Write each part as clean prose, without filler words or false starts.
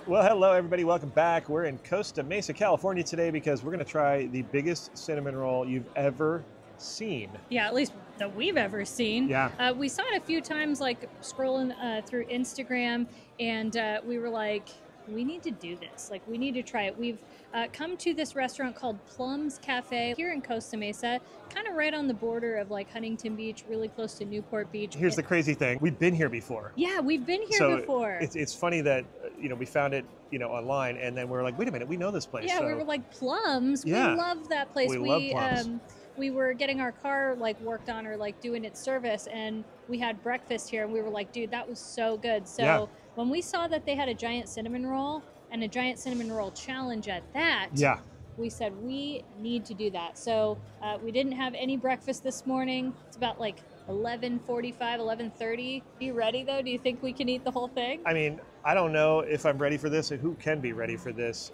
Well, hello everybody, welcome back. We're in Costa Mesa, California today because we're gonna try the biggest cinnamon roll you've ever seen. Yeah, at least that we've ever seen. Yeah. We saw it a few times, like scrolling through Instagram, and we were like, we need to do this. Like, we need to try it. We've come to this restaurant called Plum's Cafe here in Costa Mesa, kind of right on the border of like Huntington Beach, really close to Newport Beach. Here's the crazy thing. We've been here before. Yeah, we've been here before. It's funny that, we found it, online, and then we're like, wait a minute, we know this place. Yeah, so. we were like, Plums? Yeah. We love that place. We love Plums. We were getting our car like worked on or like doing its service, and we had breakfast here, and we were like, dude, that was so good. So Yeah. when we saw that they had a giant cinnamon roll and a giant cinnamon roll challenge at that, Yeah. we said we need to do that. So we didn't have any breakfast this morning. It's about like 11:45, 11:30. Are you ready though? Do you think we can eat the whole thing? I mean, I don't know if I'm ready for this and who can be ready for this.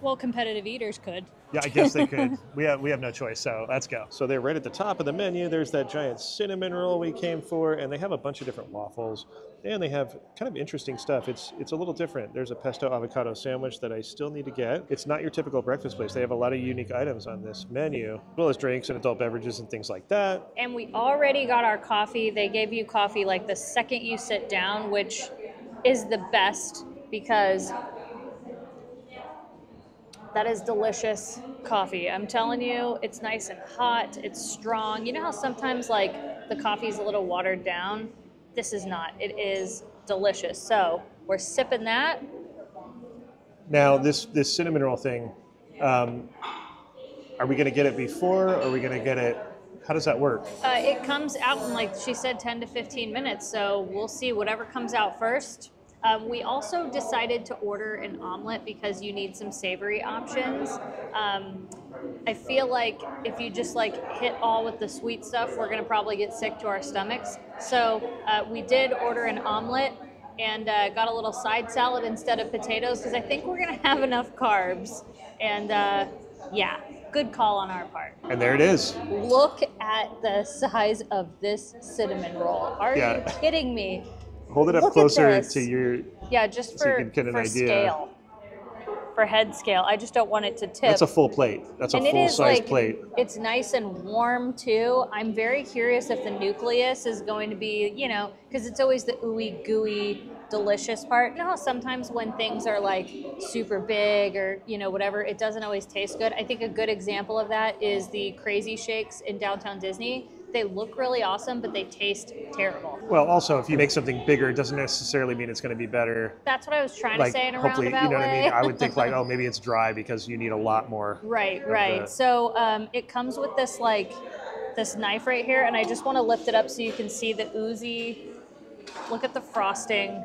Well, competitive eaters could. Yeah, I guess they could. We have no choice, so let's go. So they're right at the top of the menu. There's that giant cinnamon roll we came for, and they have a bunch of different waffles, and they have kind of interesting stuff. It's a little different. There's a pesto avocado sandwich that I still need to get. It's not your typical breakfast place. They have a lot of unique items on this menu, as well as drinks and adult beverages and things like that. And we already got our coffee. They gave you coffee like the second you sit down, which is the best because that is delicious coffee. I'm telling you, it's nice and hot. It's strong. You know how sometimes like the coffee's a little watered down? This is not. It is delicious. So we're sipping that. Now, this cinnamon roll thing, are we going to get it before? Or are we going to get it? How does that work? It comes out in, like she said, 10 to 15 minutes. So we'll see whatever comes out first. We also decided to order an omelet because you need some savory options. I feel like if you just like hit all with the sweet stuff, we're gonna probably get sick to our stomachs. So we did order an omelet and got a little side salad instead of potatoes because I think we're gonna have enough carbs. And yeah, good call on our part. And there it is. Look at the size of this cinnamon roll. Are you kidding me? Hold it up closer to your... Yeah, just so you can get an idea. Scale. For head scale. I just don't want it to tip. That's a full plate. That's a full-size plate. It's nice and warm, too. I'm very curious if the nucleus is going to be, because it's always the ooey, gooey, delicious part. You know how sometimes when things are, like, super big or, whatever, it doesn't always taste good? I think a good example of that is the Crazy Shakes in downtown Disney. They look really awesome, but they taste terrible. Well, also, if you make something bigger, it doesn't necessarily mean it's going to be better. That's what I was trying to say in a hopefully, roundabout way. What I mean? I would think like, oh, maybe it's dry because you need a lot more. Right. So it comes with this this knife right here, and I just want to lift it up so you can see the oozy. Look at the frosting.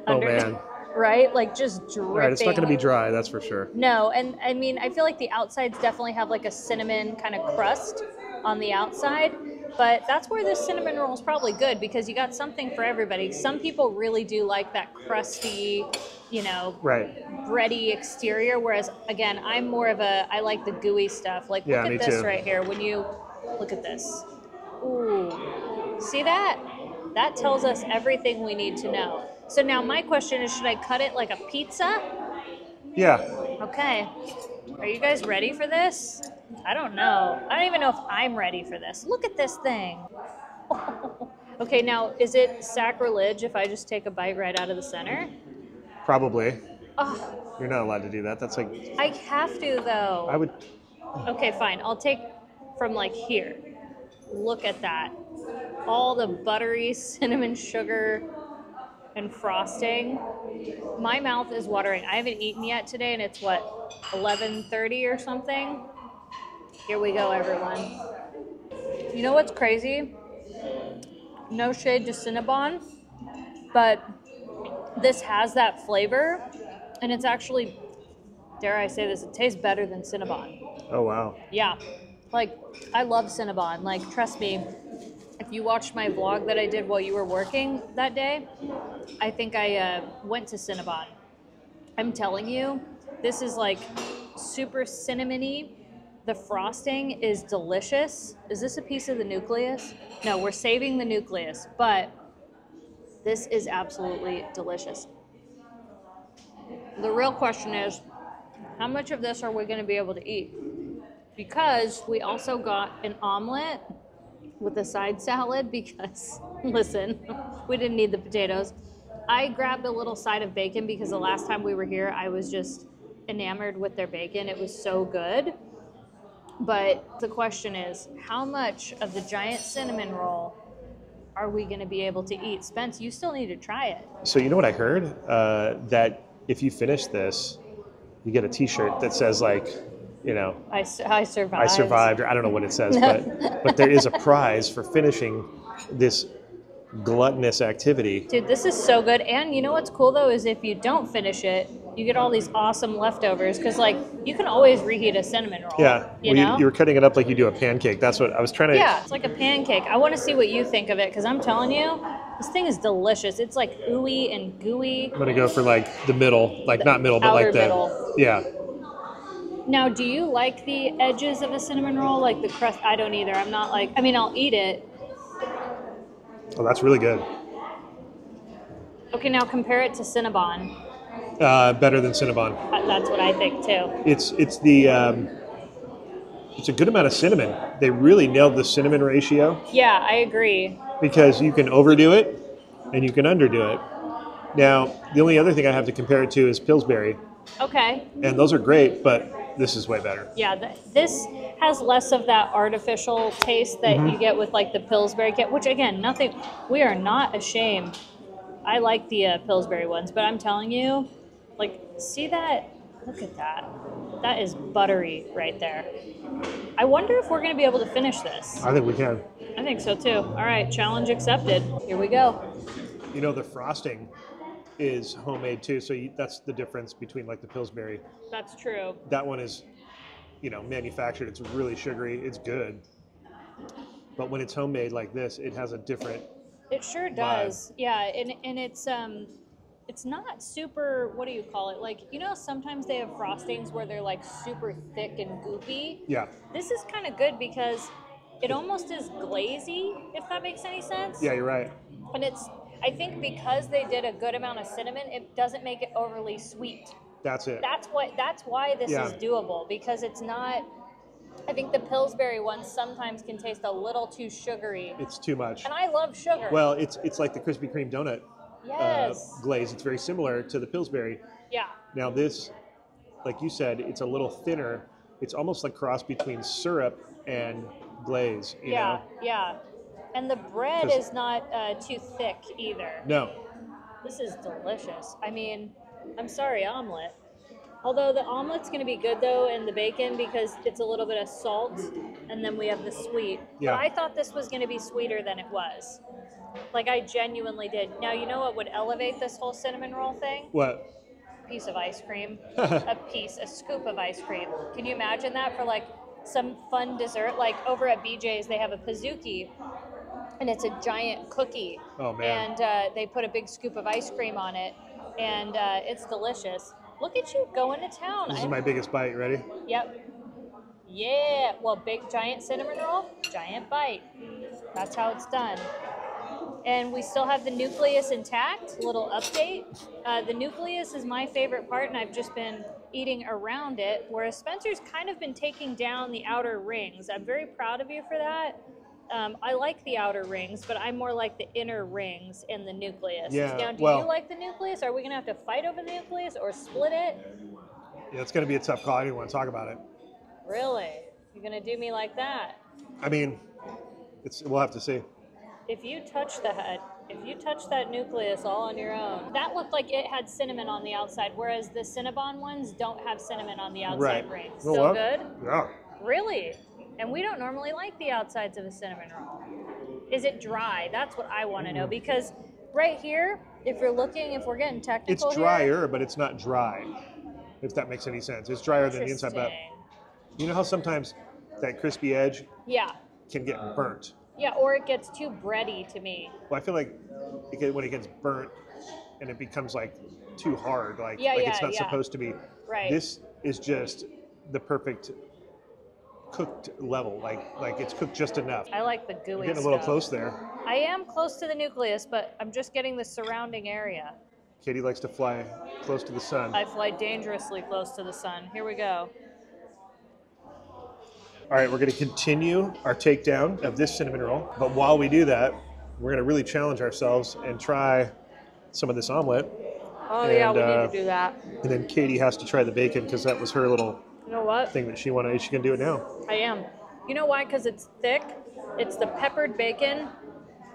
Oh man. Right? Like just dripping. Right, it's not going to be dry, that's for sure. No, and I mean, I feel like the outsides definitely have like a cinnamon kind of crust on the outside, but that's where this cinnamon roll is probably good because you got something for everybody. Some people really do like that crusty, bready exterior, whereas again, I'm more of I like the gooey stuff. Like look at this right here. When you look at this. Ooh. See that? That tells us everything we need to know. So now my question is, should I cut it like a pizza? Yeah. Okay. Are you guys ready for this? I don't know. I don't even know if I'm ready for this. Look at this thing. Okay, now, is it sacrilege if I just take a bite right out of the center? Probably. Oh. You're not allowed to do that. That's like... I have to, though. I would... Okay, fine. I'll take from like here. Look at that. All the buttery cinnamon sugar and frosting. My mouth is watering. I haven't eaten yet today, and it's what, 11:30 or something? Here we go, everyone. You know what's crazy? No shade to Cinnabon, but this has that flavor, and it's actually, dare I say this, it tastes better than Cinnabon. Oh, wow. Yeah. Like, I love Cinnabon. Like, trust me, if you watched my vlog that I did while you were working that day, I think I went to Cinnabon. I'm telling you, this is like super cinnamony. The frosting is delicious. Is this a piece of the nucleus? No, we're saving the nucleus, but this is absolutely delicious. The real question is, how much of this are we going to be able to eat? Because we also got an omelet with a side salad because, listen, we didn't need the potatoes. I grabbed a little side of bacon because the last time we were here, I was just enamored with their bacon. It was so good. But the question is, how much of the giant cinnamon roll are we going to be able to eat? Spence, you still need to try it. So you know what I heard? That if you finish this, you get a T-shirt that says like, you know, I survived. I survived, or I don't know what it says, but there is a prize for finishing this gluttonous activity. Dude, this is so good. And you know what's cool though is if you don't finish it, you get all these awesome leftovers because like you can always reheat a cinnamon roll. Yeah, you know? you were cutting it up like you do a pancake. That's what I was trying to. Yeah, it's like a pancake. I want to see what you think of it because I'm telling you, this thing is delicious. It's like ooey and gooey. I'm gonna go for like the middle, like not middle, but like the middle. Yeah. Now, do you like the edges of a cinnamon roll, like the crust? I don't either. I'm not like. I mean, I'll eat it. Oh, that's really good. Okay, now compare it to Cinnabon. Better than Cinnabon. That's what I think too. It's a good amount of cinnamon. They really nailed the cinnamon ratio. Yeah, I agree. Because you can overdo it and you can underdo it. Now, the only other thing I have to compare it to is Pillsbury. Okay. And those are great, but this is way better. Yeah, this has less of that artificial taste that you get with like the Pillsbury kit, which again, nothing, we are not ashamed. I like the Pillsbury ones, but I'm telling you, like, see that? Look at that. That is buttery right there. I wonder if we're going to be able to finish this. I think we can. I think so too. All right, challenge accepted. Here we go. You know, the frosting is homemade too, so that's the difference between like the Pillsbury. That's true. That one is, you know, manufactured. It's really sugary. It's good. But when it's homemade like this, it has a different It sure does. Vibe. Yeah, and it's not super, what do you call it? Like, you know, sometimes they have frostings where they're like super thick and goopy. Yeah. This is kind of good because it almost is glazy, if that makes any sense. Yeah, you're right. And I think because they did a good amount of cinnamon, it doesn't make it overly sweet. That's it. That's why this is doable, because it's not, I think the Pillsbury ones sometimes can taste a little too sugary. It's too much. And I love sugar. Well, it's like the Krispy Kreme donut glaze. It's very similar to the Pillsbury. Yeah. Now this, like you said, it's a little thinner. It's almost like cross between syrup and glaze. You know? Yeah. And the bread is not too thick either. No. This is delicious. I mean, I'm sorry, omelet. Although the omelet's going to be good, though, and the bacon, because it's a little bit of salt, and then we have the sweet. Yeah. But I thought this was going to be sweeter than it was. Like, I genuinely did. Now, you know what would elevate this whole cinnamon roll thing? What? A piece of ice cream. A scoop of ice cream. Can you imagine that for, like, some fun dessert? Like, over at BJ's, they have a Pizookie, and it's a giant cookie. Oh, man. And they put a big scoop of ice cream on it, and it's delicious. Look at you going to town. This is my biggest bite. Ready? Yep. Yeah. Well, big giant cinnamon roll, giant bite. That's how it's done. And we still have the nucleus intact. Little update. The nucleus is my favorite part, and I've just been eating around it, whereas Spencer's kind of been taking down the outer rings. I'm very proud of you for that. I like the outer rings, but I'm more like the inner rings in the nucleus. Yeah, now, do you like the nucleus? Are we going to have to fight over the nucleus or split it? Yeah, it's going to be a tough call. I didn't want to talk about it. Really? You're going to do me like that? I mean, we'll have to see. If you touch that nucleus all on your own, that looked like it had cinnamon on the outside, whereas the Cinnabon ones don't have cinnamon on the outside rings. Still good? Yeah. Really? And we don't normally like the outsides of a cinnamon roll. Is it dry? That's what I want to know, because right here, if we're getting technical, it's drier, but it's not dry, if that makes any sense. It's drier than the inside, but you know how sometimes that crispy edge can get burnt? Yeah, or it gets too bready to me. Well, I feel like when it gets burnt and it becomes like too hard, like it's not supposed to be. Right. This is just the perfect cooked level, like it's cooked just enough. I like the gooey You're getting a little close there. I am close to the nucleus, but I'm just getting the surrounding area. Katie likes to fly close to the sun. I fly dangerously close to the sun. Here we go. All right, we're going to continue our takedown of this cinnamon roll. But while we do that, we're going to really challenge ourselves and try some of this omelet. Oh, yeah, we need to do that. And then Katie has to try the bacon because that was her little thing that she wanted. She can do it now. I am. You know why? Because it's thick. It's the peppered bacon.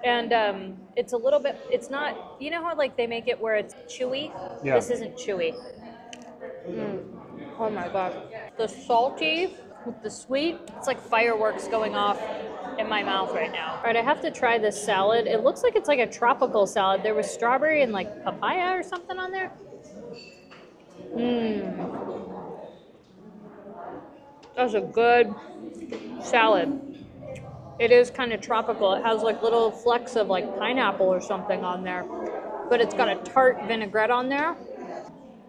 And it's a little bit, it's not, you know how like they make it where it's chewy? Yeah. This isn't chewy. Oh my God. The salty with the sweet, it's like fireworks going off in my mouth right now. All right, I have to try this salad. It looks like it's like a tropical salad. There was strawberry and like papaya or something on there. That was a good salad. It is kind of tropical. It has like little flecks of like pineapple or something on there, but it's got a tart vinaigrette on there.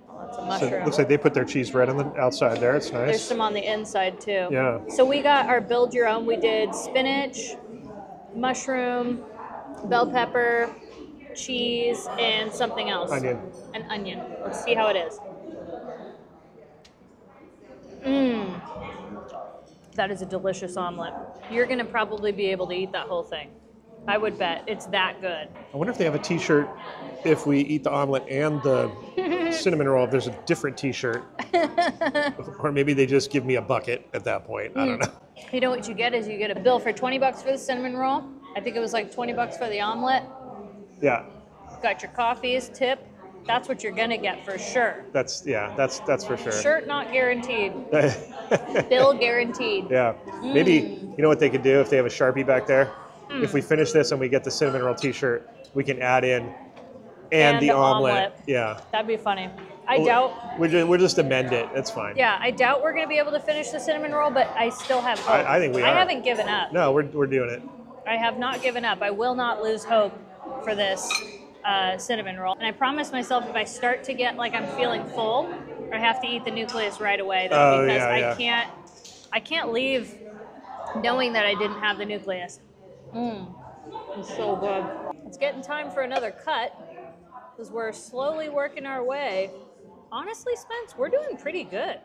Oh, that's a mushroom. So it looks like they put their cheese right on the outside there. It's nice. There's some on the inside too. Yeah. So we got our build your own. We did spinach, mushroom, bell pepper, cheese, and something else. Onion. An onion. Let's see how it is. That is a delicious omelet. You're gonna probably be able to eat that whole thing. I would bet. It's that good. I wonder if they have a t-shirt if we eat the omelet and the cinnamon roll, if there's a different t-shirt. Or maybe they just give me a bucket at that point. I don't know. You know what you get is you get a bill for $20 for the cinnamon roll. I think it was like $20 for the omelet. Yeah. Got your coffees, tip. That's what you're gonna get for sure. That's for sure. Shirt not guaranteed. Bill guaranteed. Yeah. Maybe, you know what they could do if they have a Sharpie back there? If we finish this and we get the cinnamon roll t-shirt, we can add in and the omelet. Yeah. That'd be funny. I doubt. We'll just amend it. It's fine. Yeah, I doubt we're going to be able to finish the cinnamon roll, but I still have hope. I think we are. I haven't given up. No, we're doing it. I have not given up. I will not lose hope for this cinnamon roll. And I promise myself if I start to get like I'm feeling full, I have to eat the nucleus right away though, because I can't leave knowing that I didn't have the nucleus. It's so good. It's getting time for another cut because we're slowly working our way. Honestly, Spence, we're doing pretty good.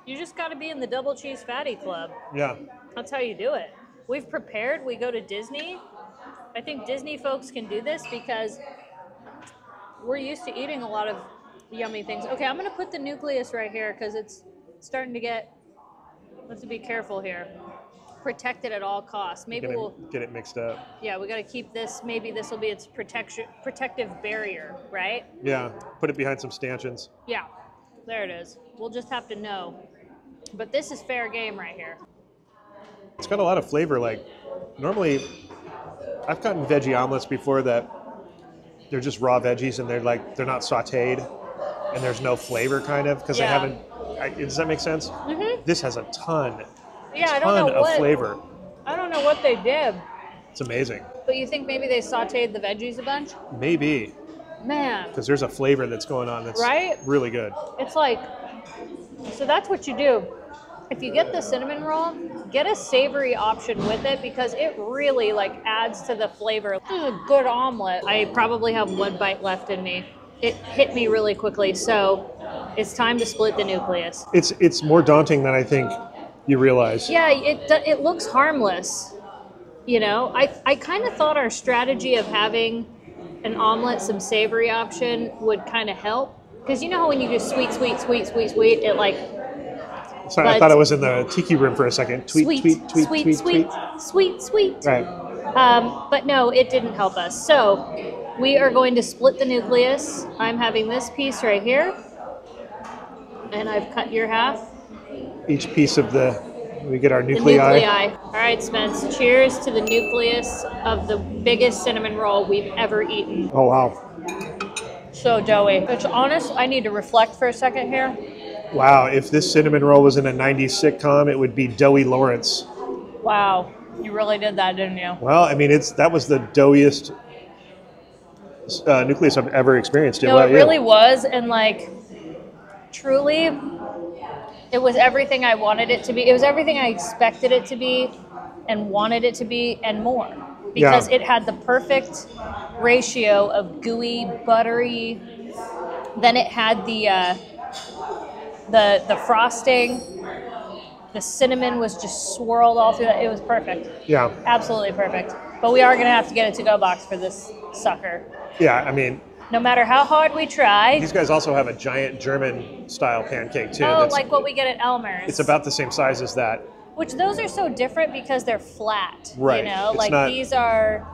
You just got to be in the double cheese fatty club. Yeah. That's how you do it. We've prepared. We go to Disney. I think Disney folks can do this because we're used to eating a lot of yummy things. Okay, I'm going to put the nucleus right here because it's starting to get, let's be careful here. Protect it at all costs. Maybe we'll get it mixed up. Yeah, we got to keep this. Maybe this will be its protective barrier, right? Yeah, put it behind some stanchions. Yeah, there it is. We'll just have to know. But this is fair game right here. It's got a lot of flavor. Like normally, I've gotten veggie omelets before that they're just raw veggies and they're not sautéed and there's no flavor kind of because they haven't. Does that make sense? Mm-hmm. This has a ton. Yeah, I don't know of flavor. I don't know what they did. It's amazing. But you think maybe they sautéed the veggies a bunch? Maybe. Man. Because there's a flavor that's going on that's really good. It's like, so that's what you do. If you get the cinnamon roll, get a savory option with it because it really like adds to the flavor. This is a good omelet. I probably have one bite left in me. It hit me really quickly, so it's time to split the nucleus. It's more daunting than I think you realize. Yeah, it looks harmless. You know, I kind of thought our strategy of having an omelet, some savory option would kind of help. Because you know how when you do sweet, it like... Sorry, I thought I was in the tiki room for a second. Tweet. Right. But no, it didn't help us. So we are going to split the nucleus. I'm having this piece right here. And I've cut your half. Each piece of we get our nuclei. All right, Spence. Cheers to the nucleus of the biggest cinnamon roll we've ever eaten. Oh, wow. So doughy. It's honest, I need to reflect for a second here. Wow, if this cinnamon roll was in a 90s sitcom, it would be Doughy Lawrence. Wow, you really did that, didn't you? Well, I mean, that was the doughiest nucleus I've ever experienced. No, it really was, and like, truly, it was everything I wanted it to be. It was everything I expected it to be and wanted it to be and more. Because it had the perfect ratio of gooey, buttery Then it had the frosting. The cinnamon was just swirled all through that. It was perfect. Yeah. Absolutely perfect. But we are going to have to get a to-go box for this sucker. Yeah, I mean, no matter how hard we try. These guys also have a giant German-style pancake, too. Oh, like what we get at Elmer's. It's about the same size as that. Which those are so different because they're flat. Right. You know, it's like not... these are,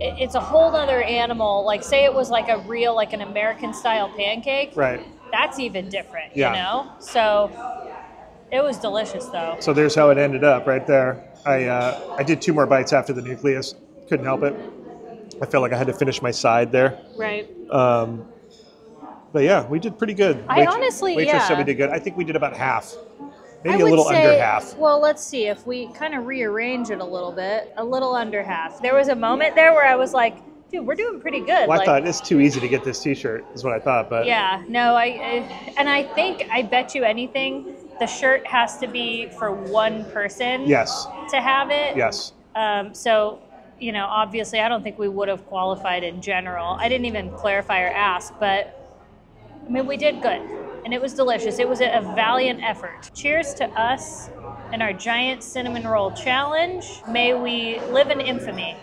it's a whole other animal. Like say it was like a real, like an American-style pancake. Right. That's even different, yeah. you know? So it was delicious, though. So there's how it ended up right there. I did 2 more bites after the nucleus. Couldn't help it. I felt like I had to finish my side there. Right. But yeah, we did pretty good. Waitress said we did good. I think we did about half. Maybe a little under half. Well, let's see. If we kind of rearrange it a little bit, a little under half. There was a moment there where I was like, dude, we're doing pretty good. Well, I thought it's too easy to get this t-shirt, is what I thought. But yeah, no, I bet you anything, the shirt has to be for one person. Yes. To have it. Yes. So, you know, obviously I don't think we would have qualified in general. I didn't even clarify or ask, but I mean, we did good. And it was delicious. It was a valiant effort. Cheers to us and our giant cinnamon roll challenge. May we live in infamy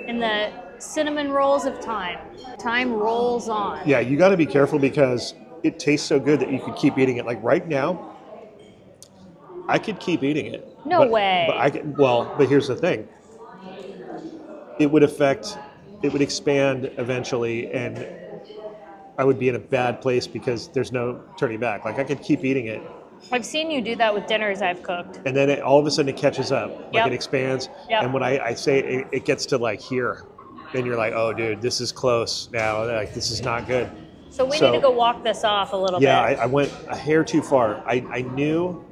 in the cinnamon rolls of time. Time rolls on. Yeah, you got to be careful because it tastes so good that you could keep eating it. Like right now, I could keep eating it. No way. But here's the thing. It would expand eventually, and I would be in a bad place because there's no turning back. Like I could keep eating it. I've seen you do that with dinners I've cooked. And then all of a sudden it catches up. Like it expands. Yep. And when I say it gets to like here, then you're like, oh dude, this is close now. Like this is not good. So we need to go walk this off a little bit. Yeah, I went a hair too far. I knew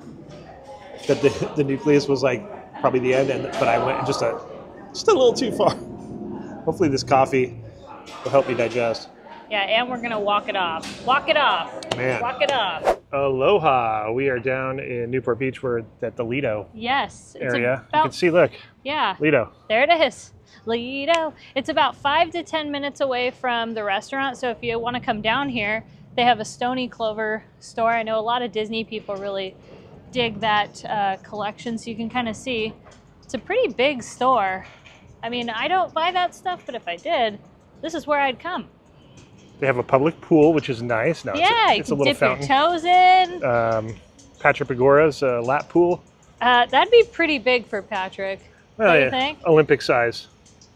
that the nucleus was like probably the end, but I went just a little too far. Hopefully this coffee will help me digest. Yeah, and we're gonna walk it off. Walk it off. Man. Walk it off. Aloha. We are down in Newport Beach. We're at the Lido area. You can see, look. Yeah. Lido. There it is. Lido. It's about 5 to 10 minutes away from the restaurant. So if you want to come down here, they have a Stony Clover store. I know a lot of Disney people really dig that collection. So you can kind of see it's a pretty big store. I mean, I don't buy that stuff, but if I did, this is where I'd come. They have a public pool, which is nice. No, it's a little dip fountain. Your toes in. Patrick Pagora's lap pool. That'd be pretty big for Patrick. Well, do you think? Olympic size.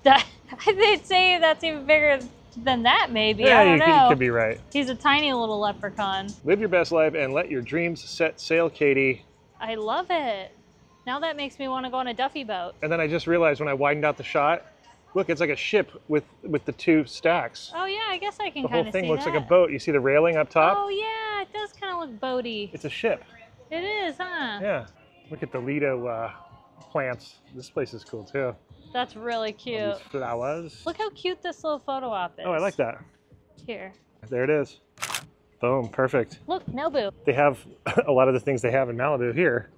They'd say that's even bigger than that, maybe. Yeah, I don't know. You could be right. He's a tiny little leprechaun. Live your best life and let your dreams set sail, Katie. I love it. Now that makes me want to go on a Duffy boat. And then I just realized when I widened out the shot, look, it's like a ship with the 2 stacks. Oh yeah, I guess I can kind of see that. The whole thing looks like a boat. You see the railing up top? Oh yeah, it does kind of look boaty. It's a ship. It is, huh? Yeah. Look at the Lido plants. This place is cool too. That's really cute. All these flowers. Look how cute this little photo op is. Oh, I like that. Here. There it is. Boom, perfect. Look, Malibu. They have a lot of the things they have in Malibu here.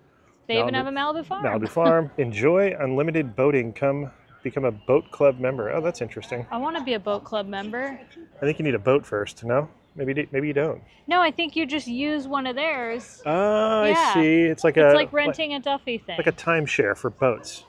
They even have a Malibu farm. Malibu farm. Enjoy unlimited boating. Come become a boat club member. Oh, that's interesting. I want to be a boat club member. I think you need a boat first, no? Maybe you don't. No, I think you just use one of theirs. Oh, yeah. I see. It's like renting a Duffy thing. Like a timeshare for boats.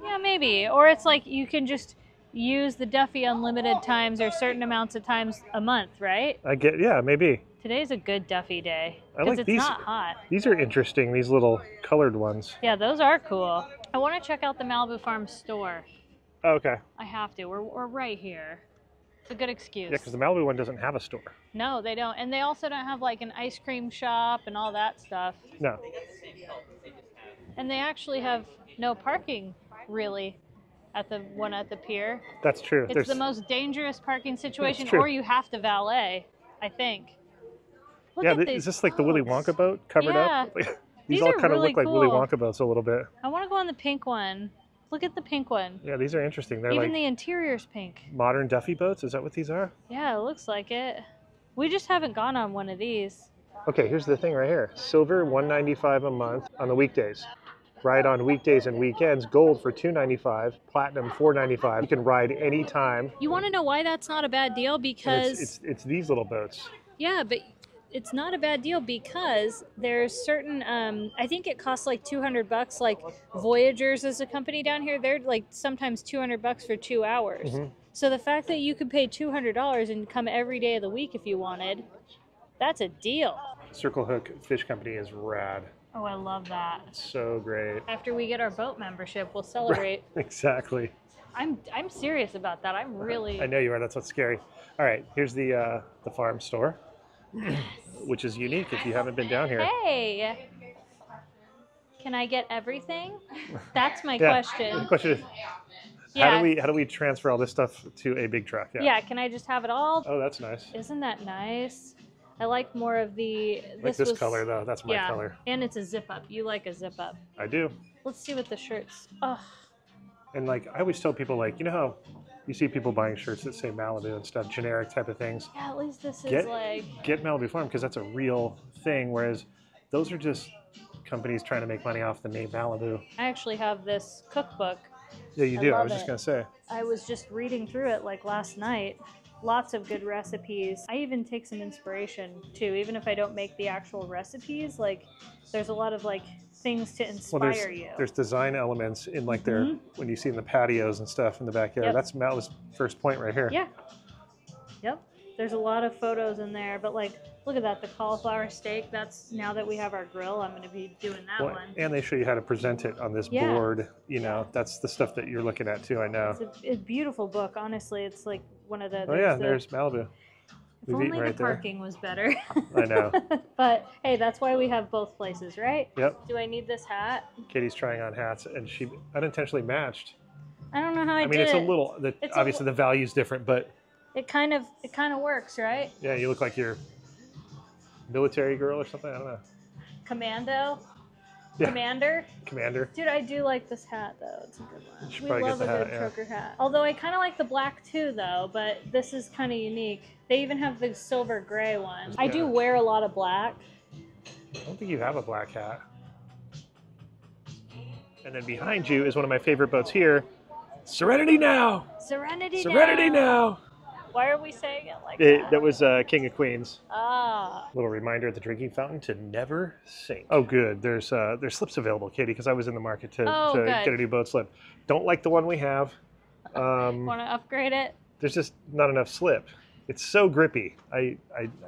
Yeah, maybe. Or it's like you can just use the Duffy unlimited times or certain amounts of times a month, right? Yeah, maybe. Today's a good Duffy day because it's not hot. These are interesting, these little colored ones. Yeah, those are cool. I want to check out the Malibu Farm store. Oh, okay. I have to. We're right here. It's a good excuse. Yeah, because the Malibu one doesn't have a store. No, they don't. And they also don't have like an ice cream shop and all that stuff. No. And they actually have no parking, really, at the one at the pier. That's true. It's the most dangerous parking situation, or you have to valet, I think. Is this like the Willy Wonka boat covered up? These all kind of look like Willy Wonka boats a little bit. I want to go on the pink one. Look at the pink one. Yeah, these are interesting. They're even like the interior's pink. Modern Duffy boats? Is that what these are? Yeah, it looks like it. We just haven't gone on one of these. Okay, here's the thing right here. Silver, $195 a month on the weekdays. Ride on weekdays and weekends. Gold for $295, platinum $495. You can ride anytime. You want to know why that's not a bad deal? Because It's these little boats. yeah, but it's not a bad deal because there's certain I think it costs like $200. Like Voyagers is a company down here, they're like sometimes $200 for 2 hours. So the fact that you could pay $200 and come every day of the week if you wanted, that's a deal. Circle Hook Fish Company is rad. Oh, I love that. So great. After we get our boat membership, we'll celebrate. Exactly. I'm serious about that. I'm really. I know you are. That's what's scary. All right, here's the farm store, which is unique if you haven't been down here. Hey, can I get everything? That's my question. The question is, how do we transfer all this stuff to a big truck? Yeah, can I just have it all? Oh, that's nice. Isn't that nice? I like more of the. Like this color though. That's my color. And it's a zip up. You like a zip up. I do. Let's see what the shirts. Oh. And like I always tell people, like, you know how you see people buying shirts that say Malibu and stuff, generic type of things. Yeah, at least this is like. Get Malibu Farm because that's a real thing. Whereas those are just companies trying to make money off the name Malibu. I actually have this cookbook. Yeah, you do. I was love just gonna say. I was just reading through it like last night. Lots of good recipes. I even take some inspiration too, even if I don't make the actual recipes. Like, there's a lot of like things to inspire you. There's design elements in like their when you see in the patios and stuff in the backyard. That's Malibu's first point right here. Yeah. Yep. There's a lot of photos in there, but like, look at that, the cauliflower steak. That's now that we have our grill, I'm going to be doing that one. And they show you how to present it on this board. You know, that's the stuff that you're looking at too. I know. It's a beautiful book. Honestly, it's like one of the. Oh yeah, there's Malibu. If only the parking was better. I know. But hey, that's why we have both places, right? Yep. Do I need this hat? Katie's trying on hats, and she unintentionally matched. I don't know how I did it. I mean, it's a little. Obviously, the value's different, but. It kind of works, right? Yeah, you look like you're military girl or something. I don't know. Commando. Yeah. Commander. Dude, I do like this hat though. It's a good one. We love a good trucker hat. Although I kind of like the black too though, but this is kind of unique. They even have the silver gray one. I do wear a lot of black. I don't think you have a black hat. And then behind you is one of my favorite boats here. Serenity Now! Serenity now! Why are we saying it like that? That was King of Queens. Ah. Little reminder at the drinking fountain to never sink. Oh, good. There's slips available, Katie, because I was in the market to get a new boat slip. Don't like the one we have. Want to upgrade it? There's just not enough slip. It's so grippy. I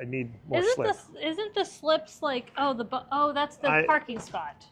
need more slip. Isn't the slips like that's the parking spot?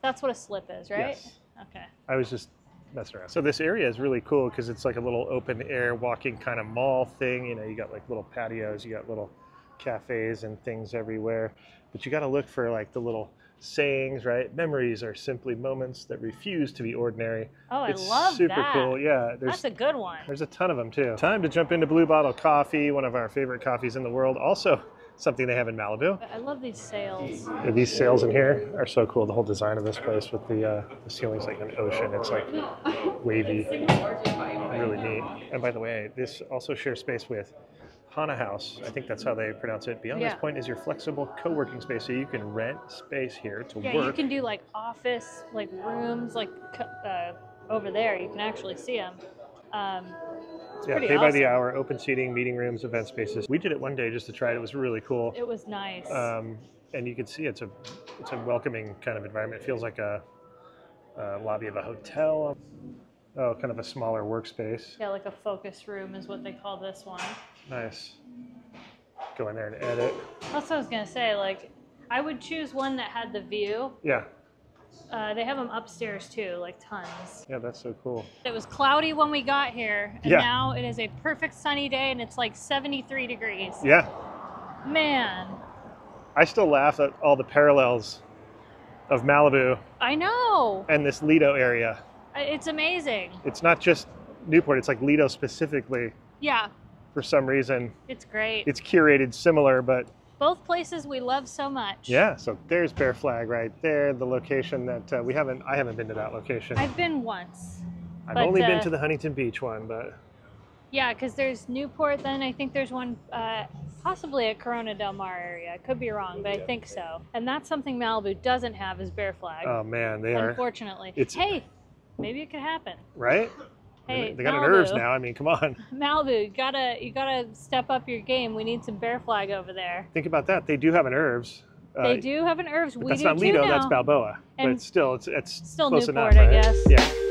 That's what a slip is, right? Yes. Okay. I was just messing around. So this area is really cool because it's like a little open air walking kind of mall thing. You know, you got like little patios, you got little cafes and things everywhere. But you got to look for like the little sayings, right? Memories are simply moments that refuse to be ordinary. Oh, I love that. Super cool. Yeah. That's a good one. There's a ton of them too. Time to jump into Blue Bottle Coffee, one of our favorite coffees in the world. Also something they have in Malibu. I love these sails. Yeah, these sails in here are so cool. The whole design of this place with the ceiling's like an ocean. It's like wavy, really neat. And by the way, this also shares space with Hana House. I think that's how they pronounce it. Beyond this point is your flexible co-working space, so you can rent space here to work. Yeah, you can do like office, like rooms, like over there. You can actually see them. Pay by the hour, open seating, meeting rooms, event spaces. We did it one day just to try it. It was really cool. It was nice. And you can see it's a welcoming kind of environment. It feels like a lobby of a hotel. Oh, kind of a smaller workspace. Yeah, like a focus room is what they call this one. Nice. Go in there and edit. That's what I was going to say. Like, I would choose one that had the view. Yeah. They have them upstairs too, like tons. Yeah, that's so cool. It was cloudy when we got here, and now it is a perfect sunny day, and it's like 73 degrees. Yeah. Man. I still laugh at all the parallels of Malibu. I know. And this Lido area. It's amazing. It's not just Newport, it's like Lido specifically. Yeah. For some reason. It's great. It's curated similar, but both places we love so much. Yeah, so there's Bear Flag right there, the location that I haven't been to that location. I've been once. I've only been to the Huntington Beach one, but. Yeah, because there's Newport, then I think there's one Possibly at Corona Del Mar area. I could be wrong, but I think so. And that's something Malibu doesn't have is bear flag. Oh man, they are. Unfortunately. Hey, maybe it could happen. Right? Hey, they got Malibu. an herbs now. I mean, come on. Malibu, you gotta step up your game. We need some bear flag over there. Think about that. They do have an herbs. They do have an herbs. But We that's do not Lido. too now. That's Balboa. And but still, it's still close Newport, enough, right? I guess. Yeah.